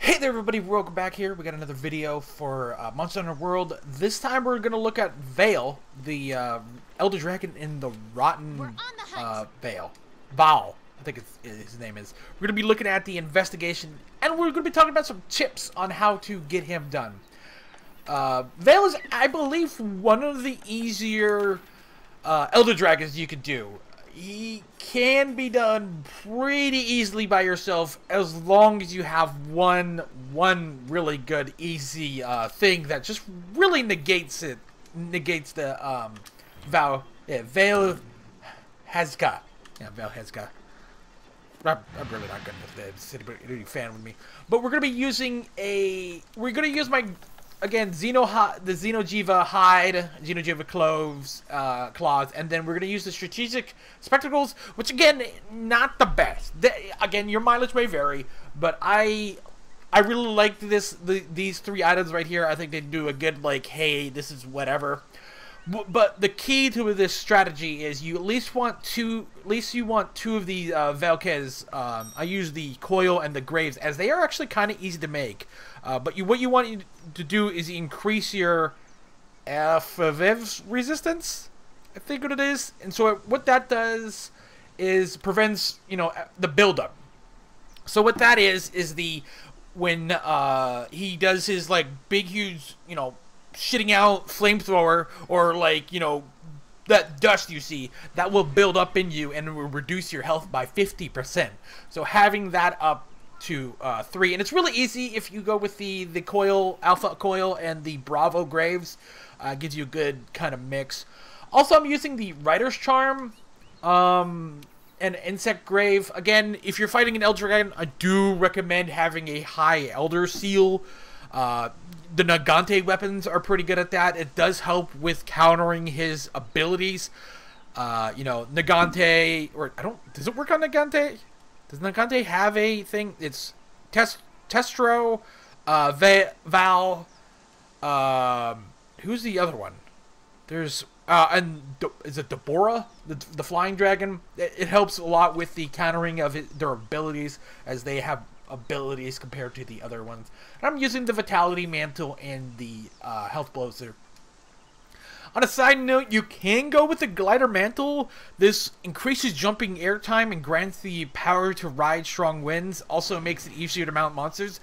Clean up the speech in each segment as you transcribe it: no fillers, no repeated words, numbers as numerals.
Hey there everybody, welcome back here. We got another video for Monster Hunter World. This time we're going to look at VAAL, the Elder Dragon in the Rotten VAAL. VAAL, I think his name is. We're going to be looking at the investigation, and we're going to be talking about some tips on how to get him done. VAAL is, I believe, one of the easier Elder Dragons you could do. He can be done pretty easily by yourself as long as you have one really good easy thing that just really negates the VAAL HAZAK. Yeah, VAAL HAZAK. I'm really not good with this. Any fan with me, but we're gonna be using my again, the Xeno'jiiva hide, Xeno'jiiva claws, and then we're going to use the strategic spectacles, which again, not the best. Again, your mileage may vary, but I really like these three items right here. I think they do a good, like, hey, this is whatever. But the key to this strategy is you at least want two of the Valkes. I use the coil and the graves as they are actually kind of easy to make. But what you want to do is increase your FV's resistance, I think what it is. And so what that does is prevents, the buildup. So what that is when he does his, like, big, huge, shitting out flamethrower, or, like, that dust you see, that will build up in you and will reduce your health by 50%. So having that up to 3, and it's really easy if you go with the coil, alpha coil, and the Bravo graves. Gives you a good kind of mix. Also, I'm using the Rider's Charm and Insect Grave. Again, if you're fighting an Elder Dragon, I do recommend having a high Elder Seal. The Nagante weapons are pretty good at that. It does help with countering his abilities. Nagante, or does it work on Nagante? Does Nagante have a thing? It's Testro, VAAL, who's the other one? There's, is it Deborah, the flying dragon? It helps a lot with the countering of their abilities, as they have abilities compared to the other ones. And I'm using the Vitality Mantle and the Health Blows there. On a side note, you can go with the Glider Mantle. This increases jumping air time and grants the power to ride strong winds. Also makes it easier to mount monsters.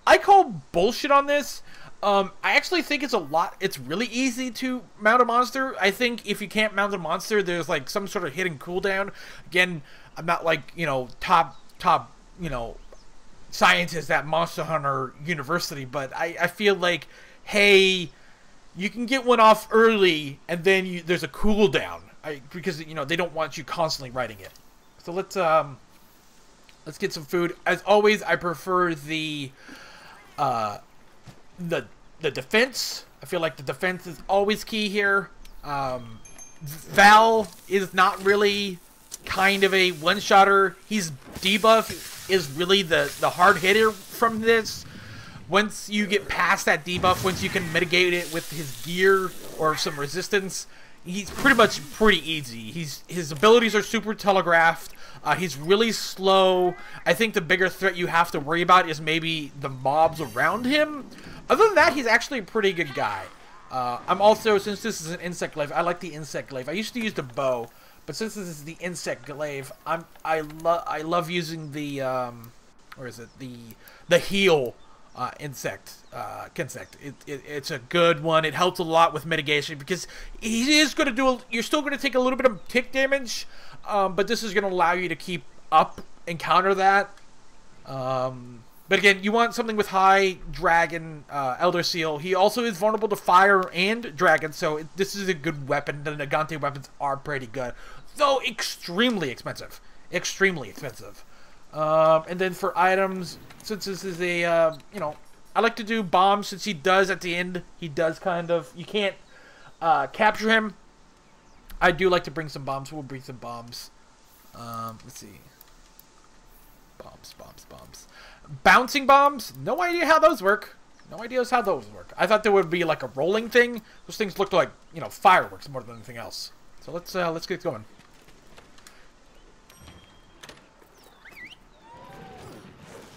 I call bullshit on this. I actually think it's really easy to mount a monster. I think if you can't mount a monster, there's like some sort of hidden cooldown. Again, I'm not like, top scientist at Monster Hunter University, but I feel like, hey, you can get one off early, and then there's a cooldown, because they don't want you constantly riding it. So let's get some food. As always, I prefer the defense. I feel like the defense is always key here. VAAL is not really kind of a one-shotter. His debuff is really the hard hitter from this. Once you get past that debuff, once you can mitigate it with his gear or some resistance, he's pretty easy. His abilities are super telegraphed. He's really slow. I think the bigger threat you have to worry about is maybe the mobs around him. Other than that, he's actually a pretty good guy. I'm also, since this is an insect glaive, I like the insect glaive. I used to use the bow, but since this is the insect glaive, I love using the the heal insect. It's a good one. It helps a lot with mitigation, because he is going to you're still going to take a little bit of tick damage, but this is going to allow you to keep up and counter that. But again, you want something with high dragon, Elder Seal. He also is vulnerable to fire and dragon, so this is a good weapon. The Nagante weapons are pretty good, though extremely expensive. Extremely expensive. And then for items, since this is a, I like to do bombs, since he does at the end, he does kind of, you can't capture him. I do like to bring some bombs. We'll bring some bombs. Let's see. Bombs. Bouncing bombs? No idea how those work. No idea how those work. I thought there would be like a rolling thing. Those things looked like, fireworks more than anything else. So let's get going.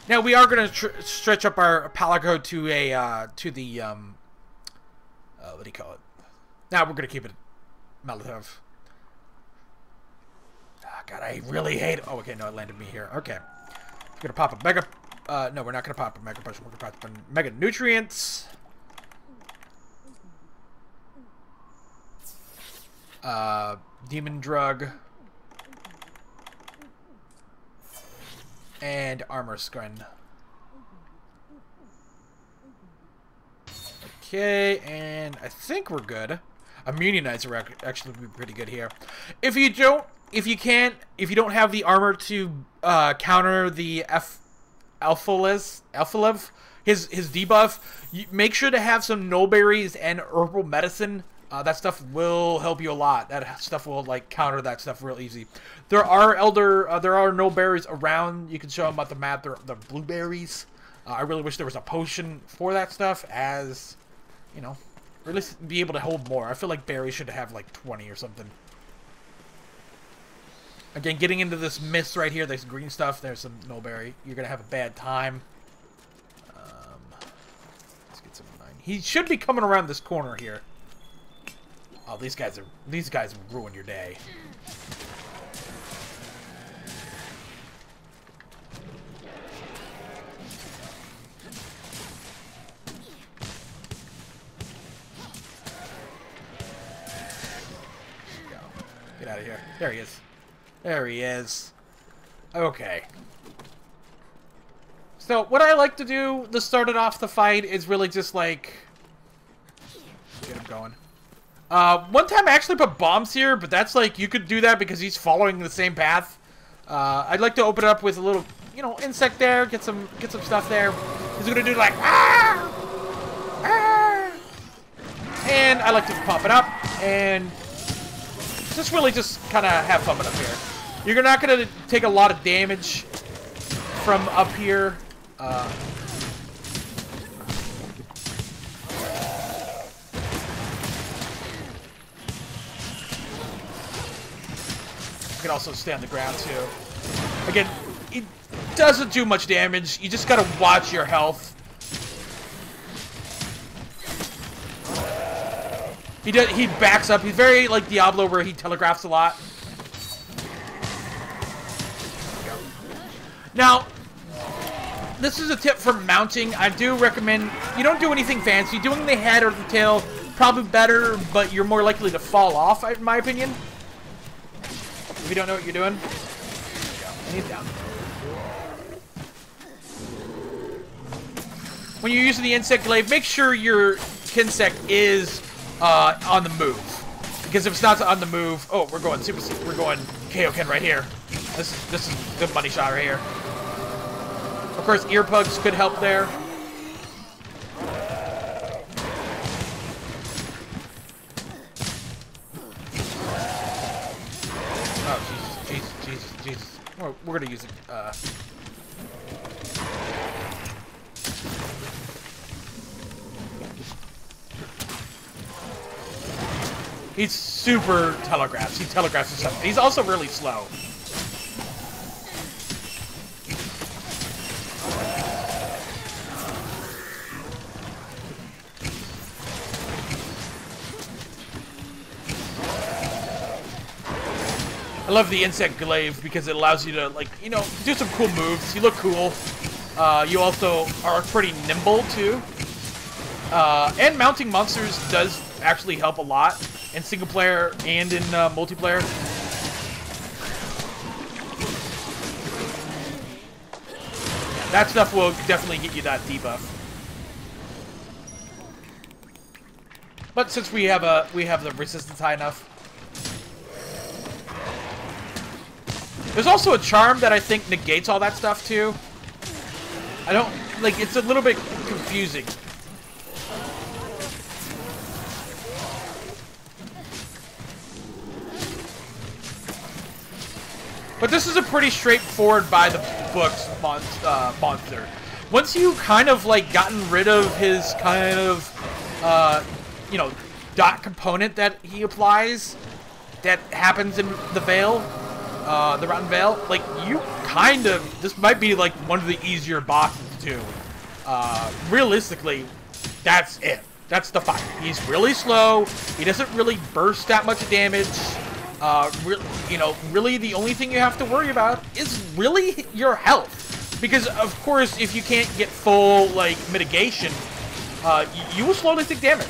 Now we are going to stretch up our palico to a to the what do you call it? Now we're going to keep it Molotov. Oh, God, I really hate it. Oh, okay, no, it landed me here. Okay, we're going to pop a mega. No, we're not going to pop a mega potion. We're going to pop a mega nutrients. Demon drug. And armor skin. Okay, and I think we're good. Immunizer actually would be pretty good here. If you don't have the armor to counter the Alphalev, his debuff, make sure to have some null berries and herbal medicine. That stuff will help you a lot. That stuff will like counter that stuff real easy. There are no berries around. You can show them about the map. They're blueberries. I really wish there was a potion for that stuff, as you know, or at least be able to hold more. I feel like berries should have like 20 or something. Again, getting into this mist right here. There's green stuff. There's some null berry. You're gonna have a bad time. Let's get some 9. He should be coming around this corner here. Oh, these guys will ruin your day. Go. Get out of here. There he is. There he is. Okay. So, what I like to do to start it off the fight is really just like get him going. One time I actually put bombs here, but that's like, you could do that because he's following the same path. I'd like to open it up with a little, you know, insect there, get some stuff there. He's gonna do like, ah! Ah! And I like to pop it up, and just really just kind of have fun with up here. You're not gonna take a lot of damage from up here. You can also stay on the ground too. Again, it doesn't do much damage. You just gotta watch your health. He backs up. He's very like Diablo, where he telegraphs a lot. Now, this is a tip for mounting. I do recommend you don't do anything fancy. Doing the head or the tail probably better, but you're more likely to fall off, in my opinion. If you don't know what you're doing, and he's down. When you're using the insect glaive, make sure your kinsect is on the move. Because if it's not on the move, oh, we're going Kaioken right here. This is a good money shot right here. Of course, earplugs could help there. Oh, Jesus. We're gonna use it. He's super telegraphs. He telegraphs himself. He's also really slow. I love the insect glaive because it allows you to, like, you know, do some cool moves. You look cool. You also are pretty nimble, too. And mounting monsters does actually help a lot in single player and in multiplayer. Yeah, that stuff will definitely get you that debuff. But since we have the resistance high enough. There's also a charm that I think negates all that stuff too. I don't like, it's a little bit confusing. But this is a pretty straightforward by the books monster. Once you kind of like gotten rid of his kind of you know, dot component that he applies that happens in the VAAL, the Rotten Veil, like, you kind of, this might be, like, one of the easier bosses, too. Realistically, that's it. That's the fight. He's really slow. He doesn't really burst that much damage. You know, really the only thing you have to worry about is really your health. Because, of course, if you can't get full, like, mitigation, you will slowly take damage.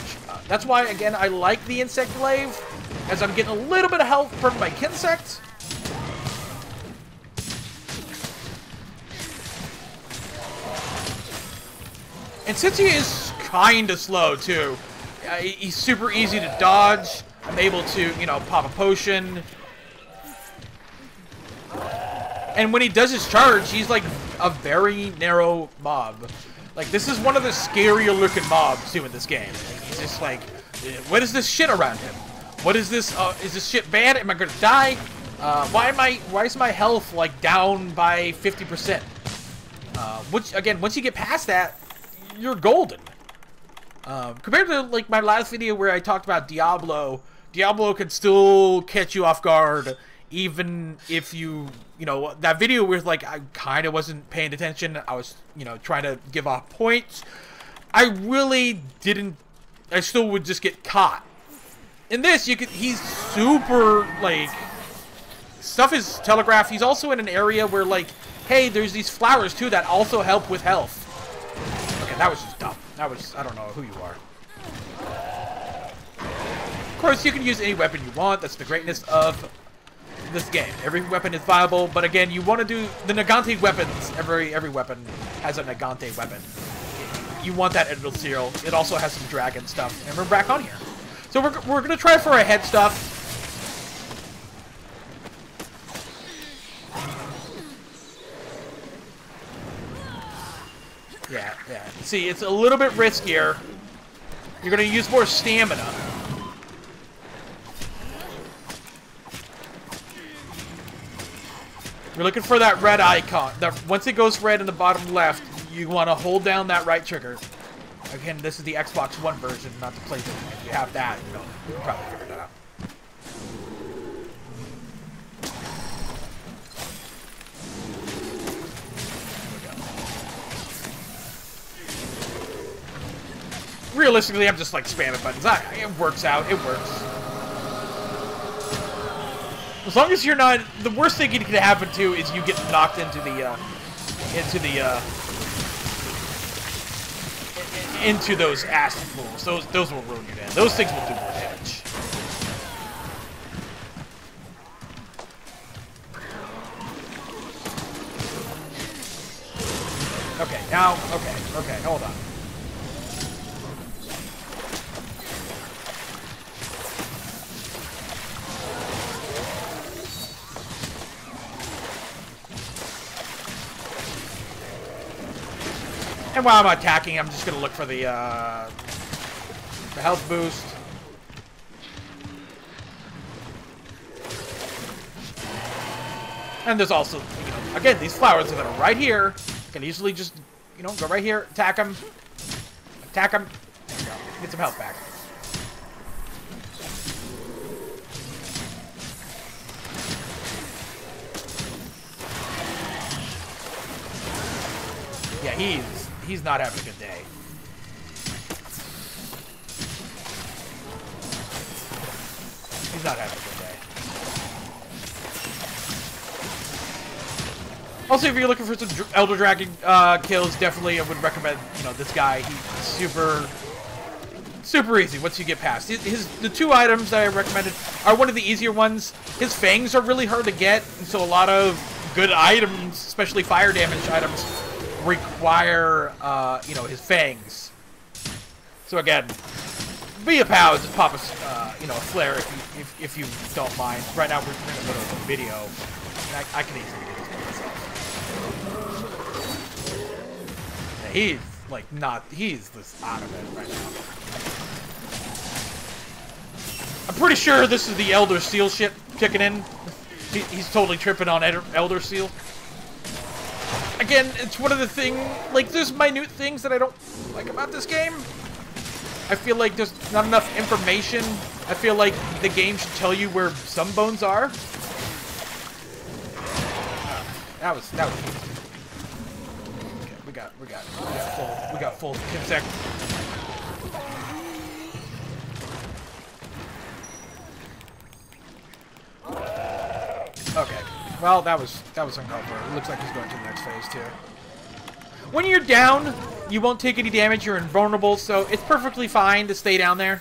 That's why, again, I like the Insect Glaive, as I'm getting a little bit of health from my Kinsect. And since he is kind of slow, too, he's super easy to dodge. I'm able to, you know, pop a potion. And when he does his charge, he's like a very narrow mob. Like, this is one of the scarier looking mobs, too, in this game. He's just like, what is this shit around him? What is this shit bad? Am I gonna die? Why is my health, like, down by 50%? Which, again, once you get past that, you're golden. Compared to, like, my last video where I talked about Diablo could still catch you off guard, even if you know, that video where, like, I kind of wasn't paying attention, I was, you know, trying to give off points, I really didn't, I still would just get caught. In this, he's super, like, stuff is telegraphed. He's also in an area where, like, hey, there's these flowers, too, that also help with health. Okay, that was just dumb. That was, I don't know who you are. Of course, you can use any weapon you want. That's the greatness of this game. Every weapon is viable, but again, you want to do the Nagante weapons. Every weapon has a Nagante weapon. You want that Edel Seal. It also has some dragon stuff, and we're back on here. So we're gonna try for a head stuff. Yeah. See, it's a little bit riskier. You're gonna use more stamina. You're looking for that red icon. Once it goes red in the bottom left, you want to hold down that right trigger. Again, this is the Xbox One version, not the PlayStation. If you have that, you know, you can probably figure that out. Realistically, I'm just like spamming buttons. It works out. It works. As long as you're not, the worst thing that can happen too is you get knocked into those acid pools. Those will ruin you, man. Those things will do more damage. Okay, now, okay, hold on. And while I'm attacking, I'm just gonna look for the health boost. And there's also, you know, again, these flowers that are right here. Can easily just, you know, go right here, attack them. Attack them. There you go. Get some health back. Yeah, he's not having a good day. He's not having a good day. Also, if you're looking for some Elder Dragon kills, definitely I would recommend, you know, this guy. He's super easy once you get past. The two items that I recommended are one of the easier ones. His fangs are really hard to get, and so a lot of good items, especially fire damage items, require, you know, his fangs. So again, be a pal, just pop a, you know, a flare if you don't mind. Right now we're in the middle of a video, and I can easily do this by myself. Yeah, he's like he's just out of it right now. I'm pretty sure this is the Elder Seal shit kicking in. He's totally tripping on Elder Seal. Again, it's one of the things, like, there's minute things that I don't like about this game. I feel like there's not enough information. I feel like the game should tell you where some bones are. that was easy. Okay, we got full Kimsec. Okay. Well, that was uncalled for. It looks like he's going to the next phase too. When you're down, you won't take any damage. You're invulnerable, so it's perfectly fine to stay down there.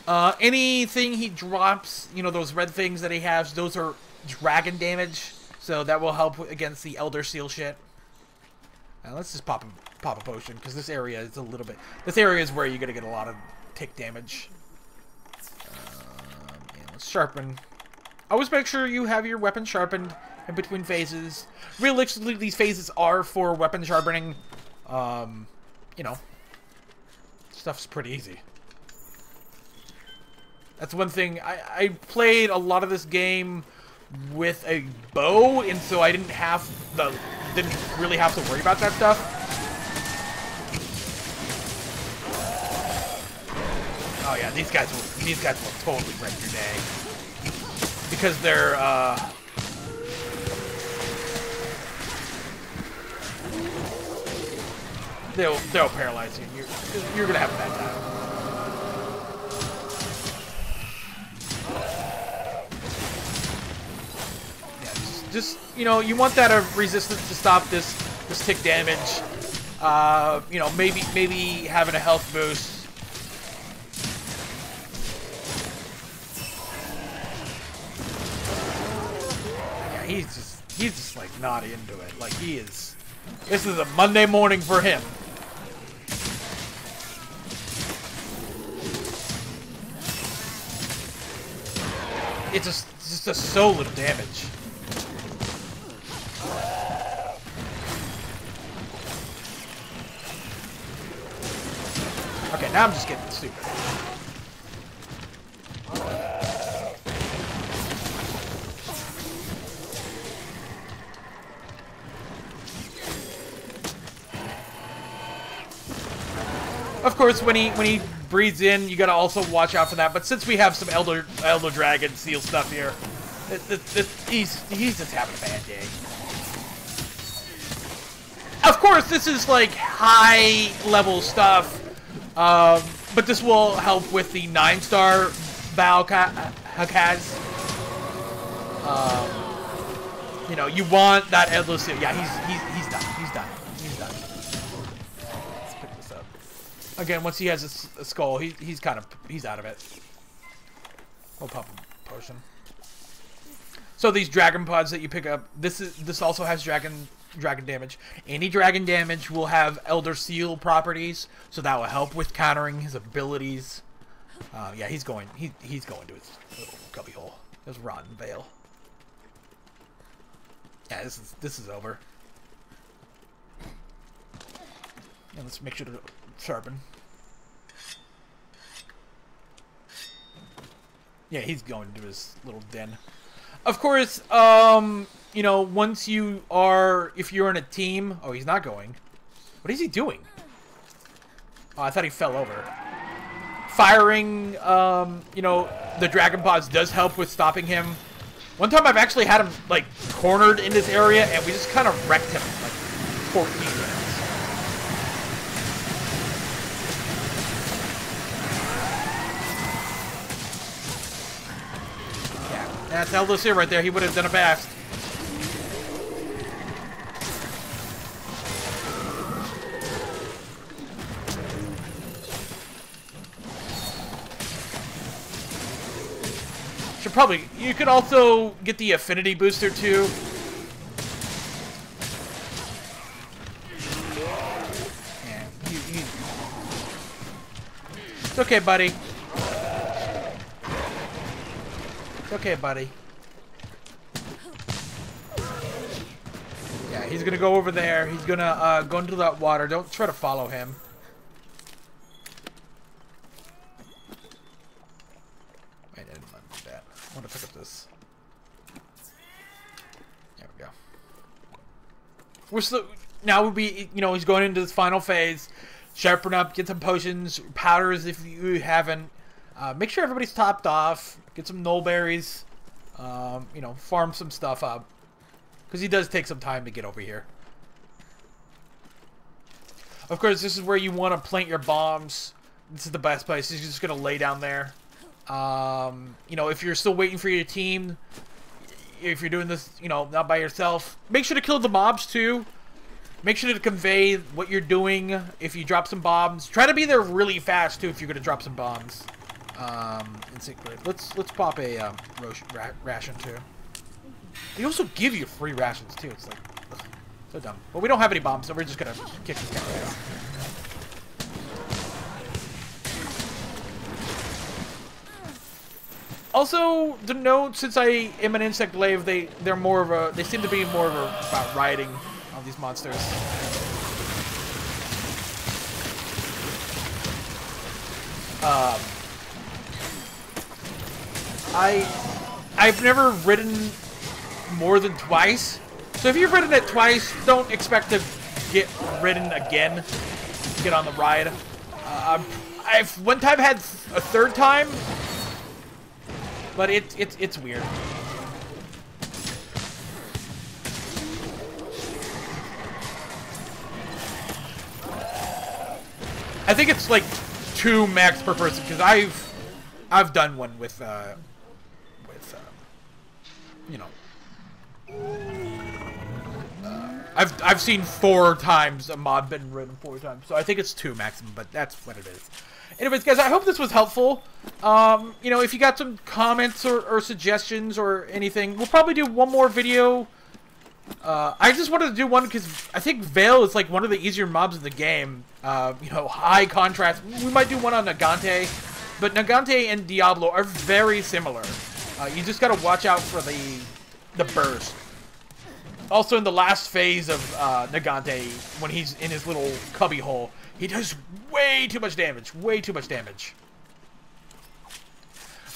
Anything he drops, you know, those red things that he has, those are dragon damage, so that will help against the Elder Seal shit. Now let's just pop a potion, because this area is a little bit. This area is where you're gonna get a lot of tick damage. And let's sharpen. Always make sure you have your weapon sharpened in between phases. Realistically, these phases are for weapon sharpening. You know, stuff's pretty easy. That's one thing. I played a lot of this game with a bow, and so I didn't really have to worry about that stuff. Oh yeah, these guys will totally wreck your day because they're they'll paralyze you. You're gonna have a bad time. Just, you know, you want that resistance to stop this tick damage. You know, maybe having a health boost. Yeah, he's just like not into it. Like he is. This is a Monday morning for him. It's just so little damage. Okay, now I'm just getting stupid. Of course, when he breathes in, you gotta also watch out for that. But since we have some Elder Dragon Seal stuff here, he's just having a bad day. Of course, this is like high level stuff. But this will help with the 9-star VAAL HAZAK. You know, you want that endless. Yeah, he's done. Let's pick this up. Again, once he has a skull, he's out of it. We'll pop a potion. So these dragon pods that you pick up, this also has dragon damage. Any dragon damage will have Elder Seal properties, so that will help with countering his abilities. Yeah, he's going to his little cubby hole. There's Rotten Vale. Yeah, this is over. And let's make sure to sharpen. Yeah, he's going to his little den. Of course, you know, once you are, if you're in a team... Oh, he's not going. What is he doing? Oh, I thought he fell over. Firing, you know, the dragon pods does help with stopping him. One time I've actually had him, like, cornered in this area, and we just kind of wrecked him, like, 14 minutes. That's Elder Seal right there. He would have done a fast. Should probably. You could also get the affinity booster too. Yeah, it's okay, buddy. Okay, buddy. Yeah, he's gonna go over there. He's gonna go into that water. Don't try to follow him. Wait, I didn't want to do that. I want to pick up this. There we go. We're still now. We'll be, you know, he's going into this final phase. Sharpen up. Get some potions, powders if you haven't. Make sure everybody's topped off. Get some knoll berries. You know, farm some stuff up. Because he does take some time to get over here. Of course, this is where you want to plant your bombs. This is the best place. You're just going to lay down there. You know, if you're still waiting for your team, if you're doing this, you know, not by yourself, make sure to kill the mobs too. Make sure to convey what you're doing if you drop some bombs. Try to be there really fast too if you're going to drop some bombs. Let's pop a ration too. They also give you free rations too. It's like ugh, so dumb. But we don't have any bombs, so we're just gonna kick this guy ass. Also, to note, since I am an insect glaive, they seem to be more of a about riding on these monsters. I've never ridden more than twice. So if you've ridden it twice, don't expect to get ridden again. Get on the ride. I've one time had a third time, but it's weird. I think it's like 2 max per person because I've done one with you know. I've seen 4 times a mod been ridden 4 times, so I think it's 2 maximum, but that's what it is. Anyways, guys, I hope this was helpful. You know, if you got some comments or suggestions or anything, we'll probably do one more video. I just wanted to do one because I think VAAL is like one of the easier mobs in the game. You know, high contrast. We might do one on Nagante, but Nagante and Diablo are very similar. You just gotta watch out for the burst. Also, in the last phase of Nagante, when he's in his little cubby hole, he does way too much damage. Way too much damage.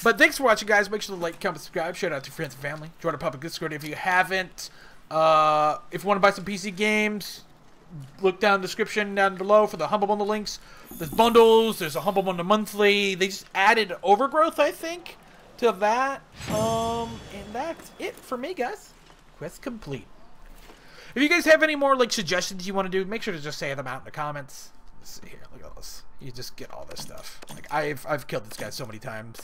But thanks for watching, guys. Make sure to like, comment, subscribe. Shout out to friends and family. Join a public Discord if you haven't. If you want to buy some PC games, look down in the description down below for the Humble Bundle links. There's bundles. There's a Humble Bundle monthly. They just added Overgrowth, I think, to that. And that's it for me, guys. Quest complete. If you guys have any more like suggestions you want to do, make sure to just say them out in the comments. Let's see here. Look at this. You just get all this stuff. Like I've killed this guy so many times.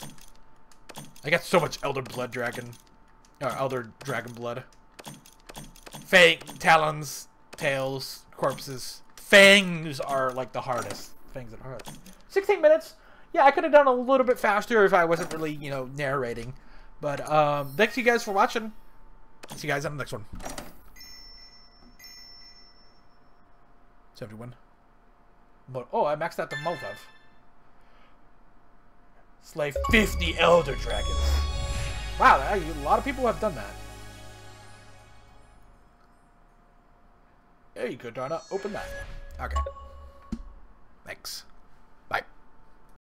I got so much Elder Dragon blood. Fang, talons, tails, corpses. Fangs are like the hardest. Fangs are hard. 16 minutes. Yeah, I could have done a little bit faster if I wasn't really, you know, narrating. But thanks you guys for watching. See you guys on the next one. 71. But oh, I maxed out the Molotov. Slay 50 Elder Dragons. Wow, a lot of people have done that. There you go, Donna. Open that. Okay. Thanks.